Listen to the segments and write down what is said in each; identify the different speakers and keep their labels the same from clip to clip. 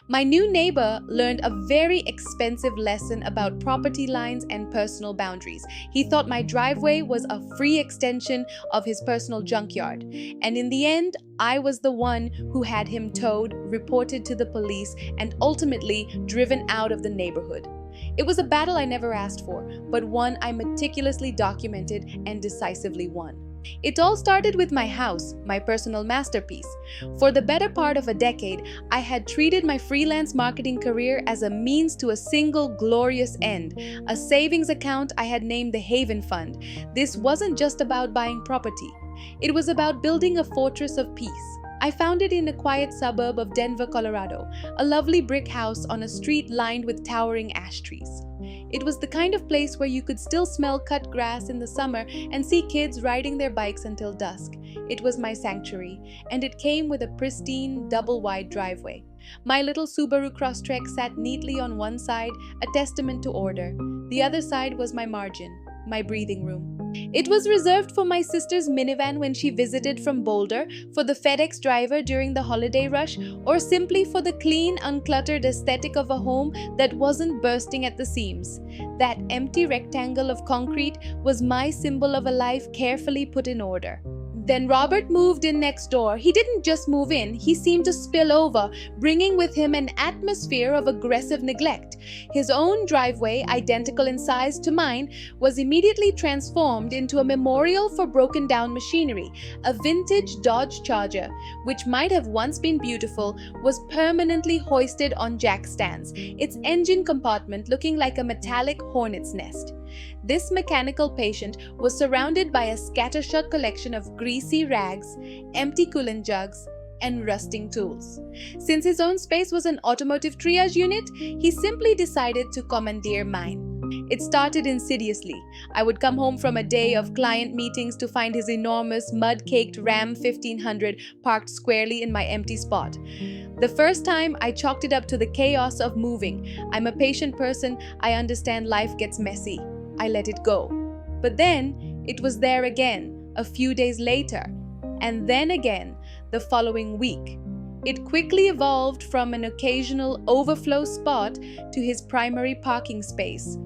Speaker 1: My new neighbor learned a very expensive lesson about property lines and personal boundaries. He thought my driveway was a free extension of his personal junkyard. And in the end, I was the one who had him towed, reported to the police, and ultimately driven out of the neighborhood. It was a battle I never asked for, but one I meticulously documented and decisively won. It all started with my house, my personal masterpiece. For the better part of a decade, I had treated my freelance marketing career as a means to a single glorious end, a savings account I had named the Haven Fund. This wasn't just about buying property. It was about building a fortress of peace. I found it in a quiet suburb of Denver, Colorado, a lovely brick house on a street lined with towering ash trees. It was the kind of place where you could still smell cut grass in the summer and see kids riding their bikes until dusk. It was my sanctuary, and it came with a pristine, double-wide driveway. My little Subaru Crosstrek sat neatly on one side, a testament to order. The other side was my margin, my breathing room. It was reserved for my sister's minivan when she visited from Boulder, for the FedEx driver during the holiday rush, or simply for the clean, uncluttered aesthetic of a home that wasn't bursting at the seams. That empty rectangle of concrete was my symbol of a life carefully put in order. Then Robert moved in next door. He didn't just move in, he seemed to spill over, bringing with him an atmosphere of aggressive neglect. His own driveway, identical in size to mine, was immediately transformed into a memorial for broken down machinery. A vintage Dodge Charger, which might have once been beautiful, was permanently hoisted on jack stands, its engine compartment looking like a metallic hornet's nest. This mechanical patient was surrounded by a scattershot collection of greasy rags, empty coolant jugs, and rusting tools. Since his own space was an automotive triage unit, he simply decided to commandeer mine. It started insidiously. I would come home from a day of client meetings to find his enormous, mud-caked Ram 1500 parked squarely in my empty spot. The first time, I chalked it up to the chaos of moving. I'm a patient person. I understand life gets messy. I let it go. But then, it was there again, a few days later, and then again, the following week. It quickly evolved from an occasional overflow spot to his primary parking space.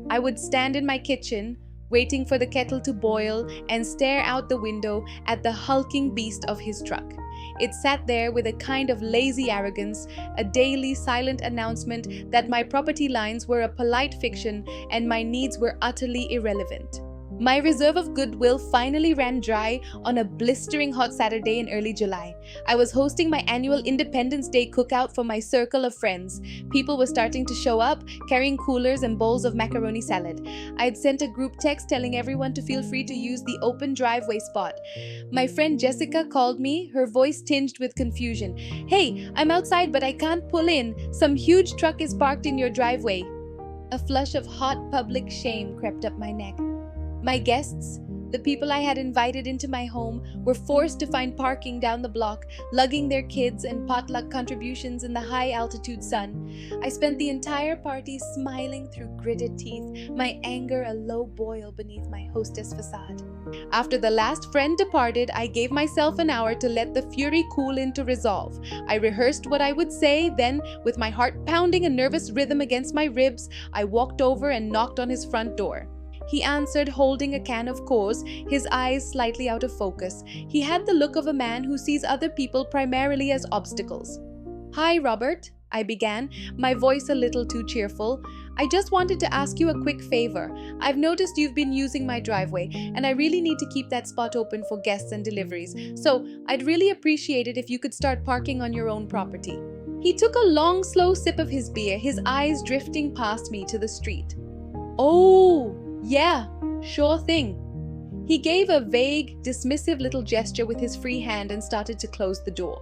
Speaker 1: I would stand in my kitchen, waiting for the kettle to boil, and stare out the window at the hulking beast of his truck. It sat there with a kind of lazy arrogance, a daily silent announcement that my property lines were a polite fiction and my needs were utterly irrelevant. My reserve of goodwill finally ran dry on a blistering hot Saturday in early July. I was hosting my annual Independence Day cookout for my circle of friends. People were starting to show up, carrying coolers and bowls of macaroni salad. I had sent a group text telling everyone to feel free to use the open driveway spot. My friend Jessica called me, her voice tinged with confusion. "Hey, I'm outside but I can't pull in. Some huge truck is parked in your driveway." A flush of hot public shame crept up my neck. My guests, the people I had invited into my home, were forced to find parking down the block, lugging their kids and potluck contributions in the high-altitude sun. I spent the entire party smiling through gritted teeth, my anger a low boil beneath my hostess facade. After the last friend departed, I gave myself an hour to let the fury cool into resolve. I rehearsed what I would say, then, with my heart pounding a nervous rhythm against my ribs, I walked over and knocked on his front door. He answered, holding a can of Coors, his eyes slightly out of focus. He had the look of a man who sees other people primarily as obstacles. "Hi, Robert," I began, my voice a little too cheerful. "I just wanted to ask you a quick favor. I've noticed you've been using my driveway, and I really need to keep that spot open for guests and deliveries. So I'd really appreciate it if you could start parking on your own property." He took a long, slow sip of his beer, his eyes drifting past me to the street. "Oh, yeah, sure thing." He gave a vague, dismissive little gesture with his free hand and started to close the door.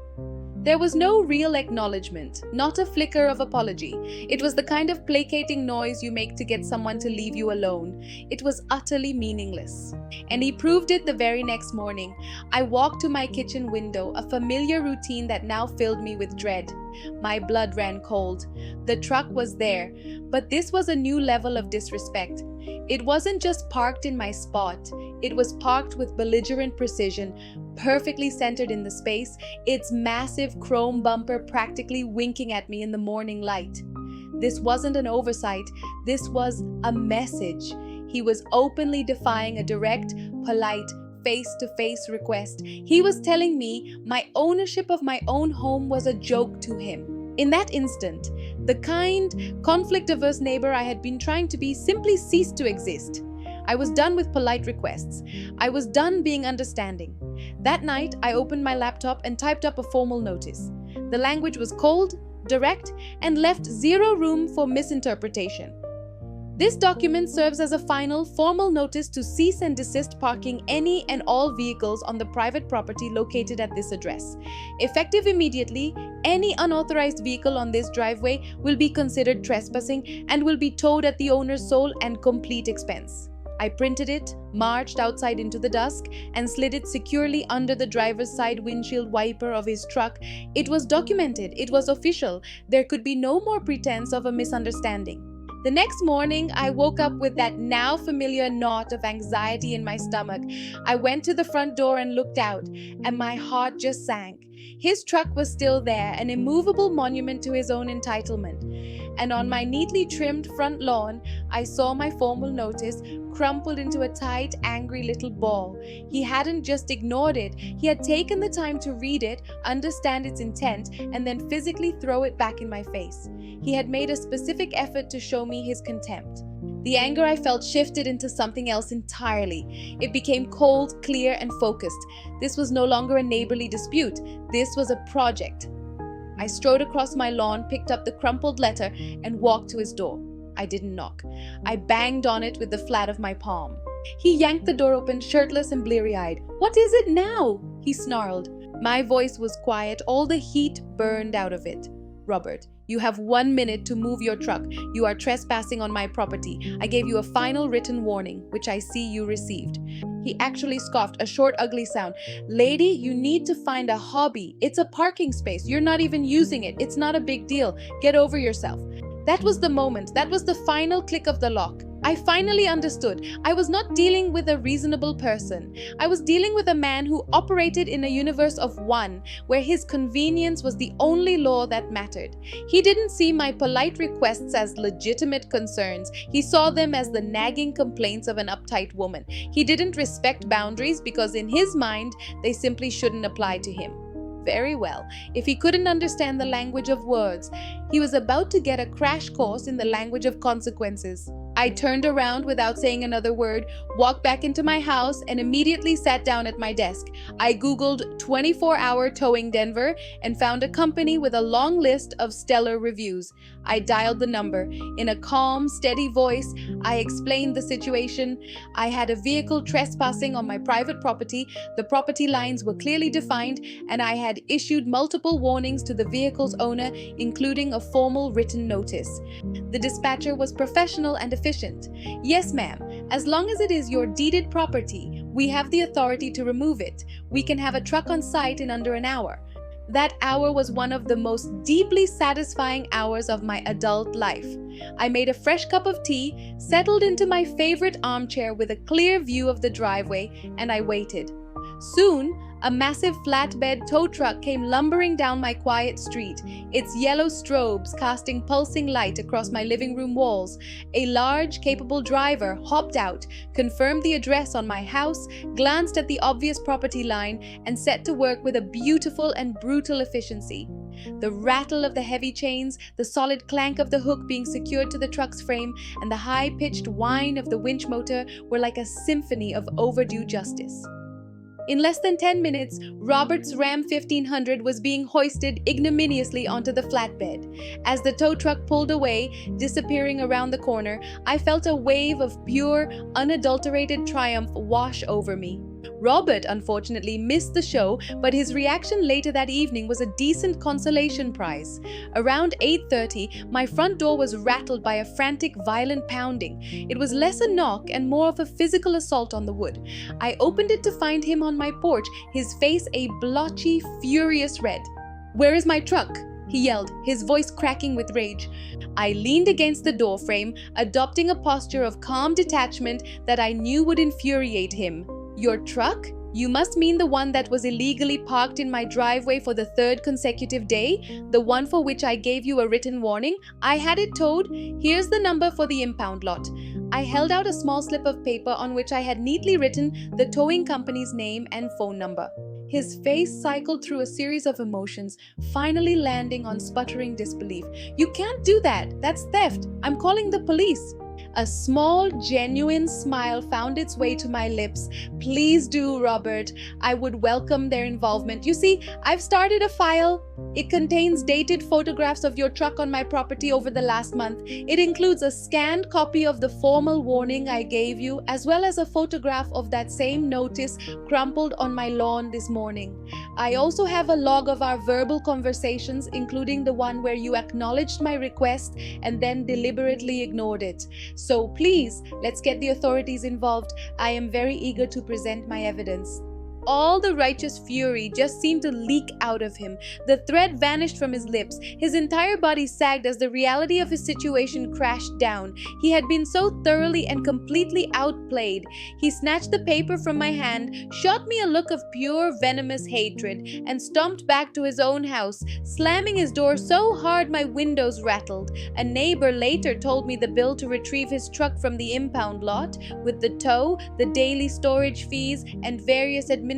Speaker 1: There was no real acknowledgement, not a flicker of apology. It was the kind of placating noise you make to get someone to leave you alone. It was utterly meaningless. And he proved it the very next morning. I walked to my kitchen window, a familiar routine that now filled me with dread. My blood ran cold. The truck was there, but this was a new level of disrespect. It wasn't just parked in my spot, it was parked with belligerent precision, perfectly centered in the space, its massive chrome bumper practically winking at me in the morning light. This wasn't an oversight, this was a message. He was openly defying a direct, polite, face-to-face request. He was telling me my ownership of my own home was a joke to him. In that instant, the kind, conflict-averse neighbor I had been trying to be simply ceased to exist. I was done with polite requests. I was done being understanding. That night, I opened my laptop and typed up a formal notice. The language was cold, direct, and left zero room for misinterpretation. This document serves as a final, formal notice to cease and desist parking any and all vehicles on the private property located at this address. Effective immediately, any unauthorized vehicle on this driveway will be considered trespassing and will be towed at the owner's sole and complete expense. I printed it, marched outside into the dusk, and slid it securely under the driver's side windshield wiper of his truck. It was documented, it was official. There could be no more pretense of a misunderstanding. The next morning, I woke up with that now familiar knot of anxiety in my stomach. I went to the front door and looked out, and my heart just sank. His truck was still there, an immovable monument to his own entitlement. And on my neatly trimmed front lawn, I saw my formal notice crumpled into a tight, angry little ball. He hadn't just ignored it, he had taken the time to read it, understand its intent, and then physically throw it back in my face. He had made a specific effort to show me his contempt. The anger I felt shifted into something else entirely. It became cold, clear, and focused. This was no longer a neighborly dispute. This was a project. I strode across my lawn, picked up the crumpled letter, and walked to his door. I didn't knock. I banged on it with the flat of my palm. He yanked the door open, shirtless and bleary-eyed. "What is it now?" he snarled. My voice was quiet, all the heat burned out of it. "Robert, you have 1 minute to move your truck. You are trespassing on my property. I gave you a final written warning, which I see you received." He actually scoffed, a short, ugly sound. "Lady, you need to find a hobby. It's a parking space. You're not even using it. It's not a big deal. Get over yourself." That was the moment. That was the final click of the lock. I finally understood. I was not dealing with a reasonable person. I was dealing with a man who operated in a universe of one, where his convenience was the only law that mattered. He didn't see my polite requests as legitimate concerns. He saw them as the nagging complaints of an uptight woman. He didn't respect boundaries because in his mind, they simply shouldn't apply to him. Very well. If he couldn't understand the language of words, he was about to get a crash course in the language of consequences. I turned around without saying another word, walked back into my house, and immediately sat down at my desk. I Googled 24-hour towing Denver and found a company with a long list of stellar reviews. I dialed the number. In a calm, steady voice, I explained the situation. I had a vehicle trespassing on my private property. The property lines were clearly defined, and I had issued multiple warnings to the vehicle's owner, including a formal written notice. The dispatcher was professional and efficient. "Yes, ma'am. As long as it is your deeded property, we have the authority to remove it. We can have a truck on site in under an hour." That hour was one of the most deeply satisfying hours of my adult life. I made a fresh cup of tea, settled into my favorite armchair with a clear view of the driveway, and I waited. Soon, a massive flatbed tow truck came lumbering down my quiet street, its yellow strobes casting pulsing light across my living room walls. A large, capable driver hopped out, confirmed the address on my house, glanced at the obvious property line, and set to work with a beautiful and brutal efficiency. The rattle of the heavy chains, the solid clank of the hook being secured to the truck's frame, and the high-pitched whine of the winch motor were like a symphony of overdue justice. In less than 10 minutes, Robert's Ram 1500 was being hoisted ignominiously onto the flatbed. As the tow truck pulled away, disappearing around the corner, I felt a wave of pure, unadulterated triumph wash over me. Robert, unfortunately, missed the show, but his reaction later that evening was a decent consolation prize. Around 8:30, my front door was rattled by a frantic, violent pounding. It was less a knock and more of a physical assault on the wood. I opened it to find him on my porch, his face a blotchy, furious red. "Where is my truck?" he yelled, his voice cracking with rage. I leaned against the doorframe, adopting a posture of calm detachment that I knew would infuriate him. Your truck? You must mean the one that was illegally parked in my driveway for the third consecutive day, the one for which I gave you a written warning. I had it towed. Here's the number for the impound lot. I held out a small slip of paper on which I had neatly written the towing company's name and phone number. His face cycled through a series of emotions, finally landing on sputtering disbelief. You can't do that. That's theft. I'm calling the police. A small, genuine smile found its way to my lips. Please do, Robert. I would welcome their involvement. You see, I've started a file. It contains dated photographs of your truck on my property over the last month. It includes a scanned copy of the formal warning I gave you, as well as a photograph of that same notice crumpled on my lawn this morning. I also have a log of our verbal conversations, including the one where you acknowledged my request and then deliberately ignored it. So please, let's get the authorities involved. I am very eager to present my evidence. All the righteous fury just seemed to leak out of him. The thread vanished from his lips. His entire body sagged as the reality of his situation crashed down. He had been so thoroughly and completely outplayed. He snatched the paper from my hand, shot me a look of pure venomous hatred, and stomped back to his own house, slamming his door so hard my windows rattled. A neighbor later told me the bill to retrieve his truck from the impound lot, with the tow, the daily storage fees, and various administrative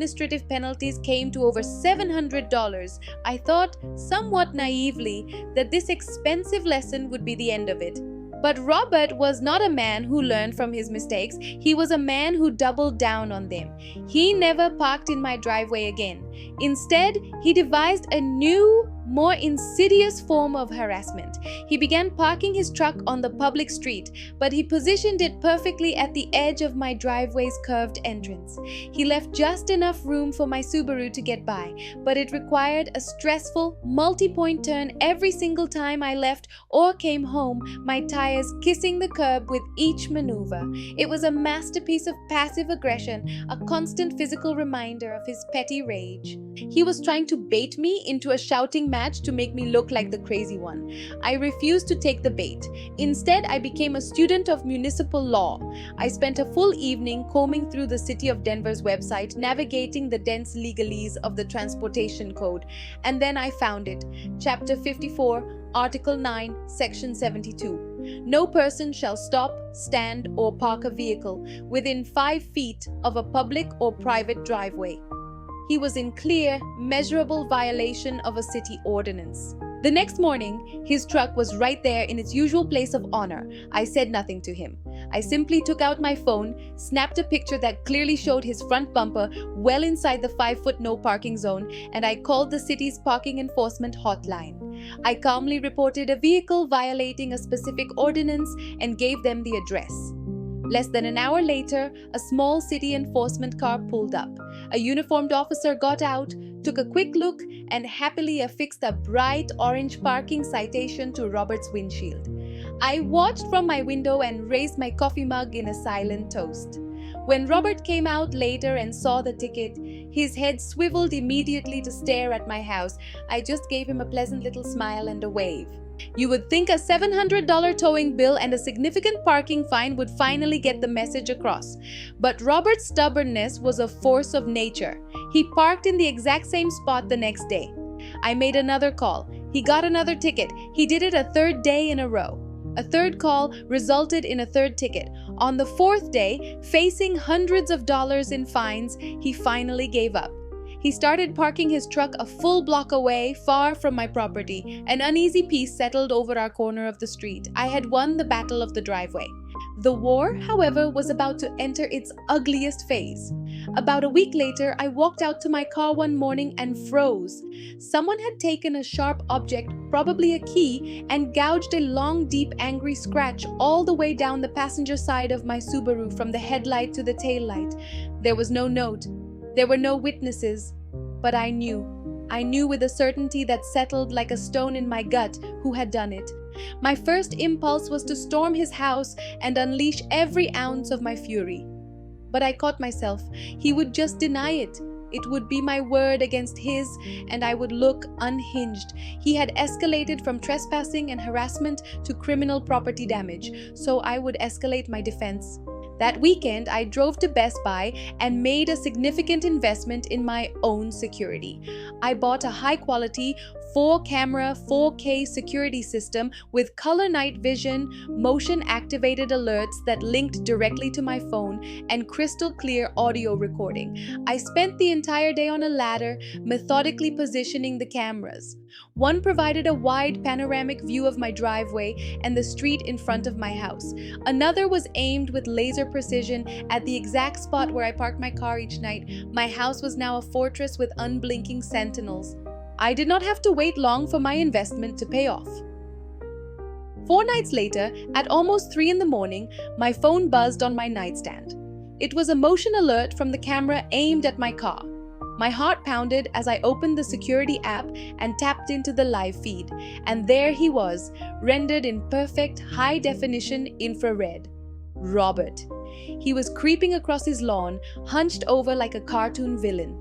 Speaker 1: penalties, came to over $700. I thought, somewhat naively, that this expensive lesson would be the end of it. But Robert was not a man who learned from his mistakes. He was a man who doubled down on them. He never parked in my driveway again. Instead, he devised a new, more insidious form of harassment. He began parking his truck on the public street, but he positioned it perfectly at the edge of my driveway's curved entrance. He left just enough room for my Subaru to get by, but it required a stressful, multi-point turn every single time I left or came home, my tires kissing the curb with each maneuver. It was a masterpiece of passive aggression, a constant physical reminder of his petty rage. He was trying to bait me into a shouting match to make me look like the crazy one. I refused to take the bait. Instead, I became a student of municipal law. I spent a full evening combing through the City of Denver's website, navigating the dense legalese of the Transportation Code. And then I found it. Chapter 54, Article 9, Section 72. No person shall stop, stand, or park a vehicle within 5 feet of a public or private driveway. He was in clear, measurable violation of a city ordinance. The next morning, his truck was right there in its usual place of honor. I said nothing to him. I simply took out my phone, snapped a picture that clearly showed his front bumper well inside the 5-foot no parking zone, and I called the city's parking enforcement hotline. I calmly reported a vehicle violating a specific ordinance and gave them the address. Less than an hour later, a small city enforcement car pulled up. A uniformed officer got out, took a quick look, and happily affixed a bright orange parking citation to Robert's windshield. I watched from my window and raised my coffee mug in a silent toast. When Robert came out later and saw the ticket, his head swiveled immediately to stare at my house. I just gave him a pleasant little smile and a wave. You would think a $700 towing bill and a significant parking fine would finally get the message across. But Robert's stubbornness was a force of nature. He parked in the exact same spot the next day. I made another call. He got another ticket. He did it a third day in a row. A third call resulted in a third ticket. On the fourth day, facing hundreds of dollars in fines, he finally gave up. He started parking his truck a full block away, far from my property. An uneasy peace settled over our corner of the street. I had won the battle of the driveway. The war, however, was about to enter its ugliest phase. About a week later, I walked out to my car one morning and froze. Someone had taken a sharp object, probably a key, and gouged a long, deep, angry scratch all the way down the passenger side of my Subaru from the headlight to the taillight. There was no note. There were no witnesses, but I knew with a certainty that settled like a stone in my gut who had done it. My first impulse was to storm his house and unleash every ounce of my fury. But I caught myself. He would just deny it. It would be my word against his, and I would look unhinged. He had escalated from trespassing and harassment to criminal property damage, so I would escalate my defense. That weekend, I drove to Best Buy and made a significant investment in my own security. I bought a high-quality 4-camera 4K security system with color night vision, motion-activated alerts that linked directly to my phone, and crystal-clear audio recording. I spent the entire day on a ladder, methodically positioning the cameras. One provided a wide panoramic view of my driveway and the street in front of my house. Another was aimed with laser precision at the exact spot where I parked my car each night. My house was now a fortress with unblinking sentinels. I did not have to wait long for my investment to pay off. 4 nights later, at almost 3 in the morning, my phone buzzed on my nightstand. It was a motion alert from the camera aimed at my car. My heart pounded as I opened the security app and tapped into the live feed, and there he was, rendered in perfect high-definition infrared. Robert. He was creeping across his lawn, hunched over like a cartoon villain.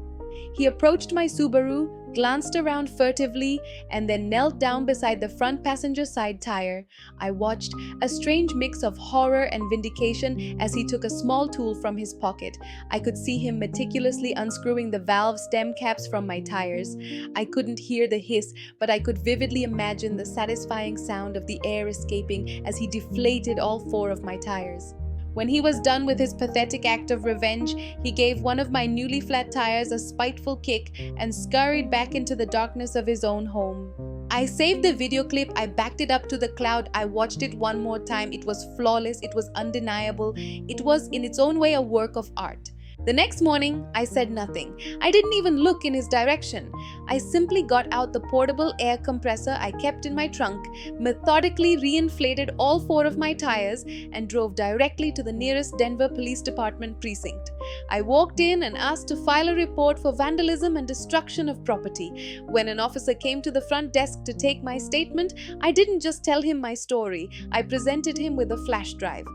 Speaker 1: He approached my Subaru, glanced around furtively, and then knelt down beside the front passenger side tire. I watched, a strange mix of horror and vindication, as he took a small tool from his pocket. I could see him meticulously unscrewing the valve stem caps from my tires. I couldn't hear the hiss, but I could vividly imagine the satisfying sound of the air escaping as he deflated all 4 of my tires. When he was done with his pathetic act of revenge, he gave one of my newly flat tires a spiteful kick and scurried back into the darkness of his own home. I saved the video clip, I backed it up to the cloud, I watched it one more time. It was flawless, it was undeniable, it was in its own way a work of art. The next morning, I said nothing. I didn't even look in his direction. I simply got out the portable air compressor I kept in my trunk, methodically reinflated all 4 of my tires, and drove directly to the nearest Denver Police Department precinct. I walked in and asked to file a report for vandalism and destruction of property. When an officer came to the front desk to take my statement, I didn't just tell him my story. I presented him with a flash drive.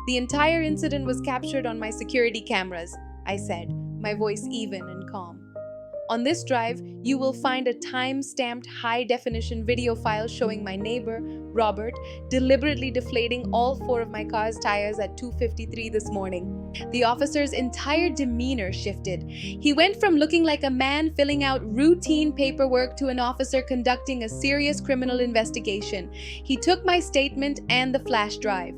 Speaker 1: The entire incident was captured on my security cameras, I said, my voice even and calm. On this drive, you will find a time-stamped high-definition video file showing my neighbor, Robert, deliberately deflating all 4 of my car's tires at 2:53 this morning. The officer's entire demeanor shifted. He went from looking like a man filling out routine paperwork to an officer conducting a serious criminal investigation. He took my statement and the flash drive.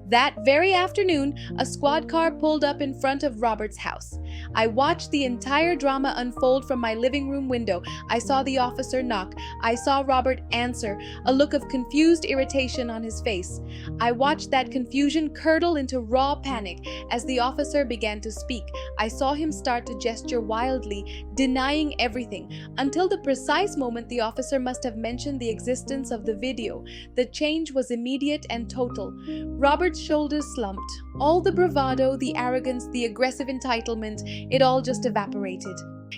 Speaker 1: That very afternoon, a squad car pulled up in front of Robert's house. I watched the entire drama unfold from my living room window. I saw the officer knock. I saw Robert answer, a look of confused irritation on his face. I watched that confusion curdle into raw panic as the officer began to speak. I saw him start to gesture wildly, denying everything, until the precise moment the officer must have mentioned the existence of the video. The change was immediate and total. Robert's shoulders slumped. All the bravado, the arrogance, the aggressive entitlement, it all just evaporated.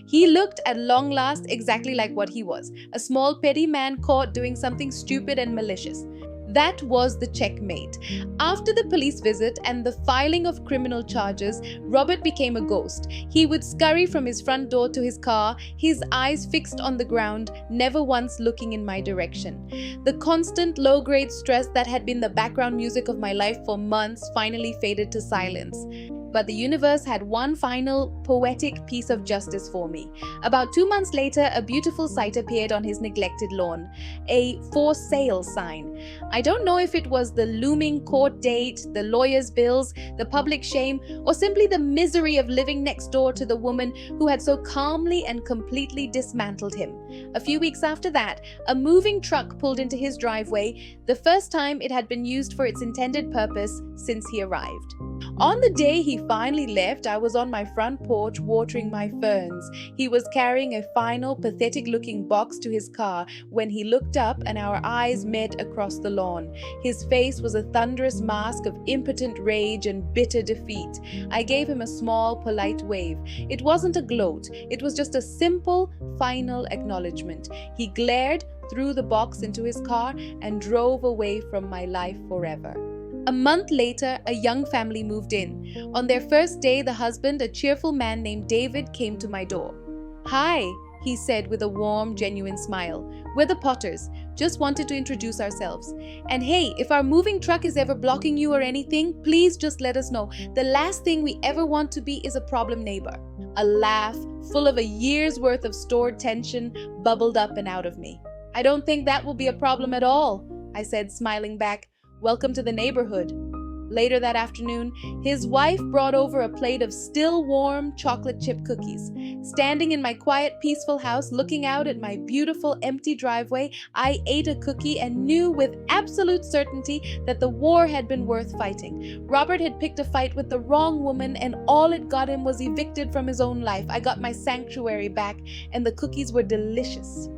Speaker 1: He looked at long last exactly like what he was, a small petty man caught doing something stupid and malicious. That was the checkmate. After the police visit and the filing of criminal charges, Robert became a ghost. He would scurry from his front door to his car, his eyes fixed on the ground, never once looking in my direction. The constant low-grade stress that had been the background music of my life for months finally faded to silence. But the universe had one final, poetic piece of justice for me. About 2 months later, a beautiful sight appeared on his neglected lawn. A for sale sign. I don't know if it was the looming court date, the lawyer's bills, the public shame, or simply the misery of living next door to the woman who had so calmly and completely dismantled him. A few weeks after that, a moving truck pulled into his driveway, the first time it had been used for its intended purpose since he arrived. On the day he finally left, I was on my front porch watering my ferns. He was carrying a final, pathetic-looking box to his car when he looked up and our eyes met across the lawn. His face was a thunderous mask of impotent rage and bitter defeat. I gave him a small, polite wave. It wasn't a gloat. It was just a simple, final acknowledgement. He glared, threw the box into his car, and drove away from my life forever. A month later, a young family moved in. On their first day, the husband, a cheerful man named David, came to my door. "Hi," he said with a warm, genuine smile. "We're the Potters. Just wanted to introduce ourselves. And hey, if our moving truck is ever blocking you or anything, please just let us know. The last thing we ever want to be is a problem neighbor." A laugh, full of a year's worth of stored tension, bubbled up and out of me. "I don't think that will be a problem at all," I said, smiling back. "Welcome to the neighborhood." Later that afternoon, his wife brought over a plate of still warm chocolate chip cookies. Standing in my quiet, peaceful house, looking out at my beautiful, empty driveway, I ate a cookie and knew with absolute certainty that the war had been worth fighting. Robert had picked a fight with the wrong woman, and all it got him was evicted from his own life. I got my sanctuary back, and the cookies were delicious.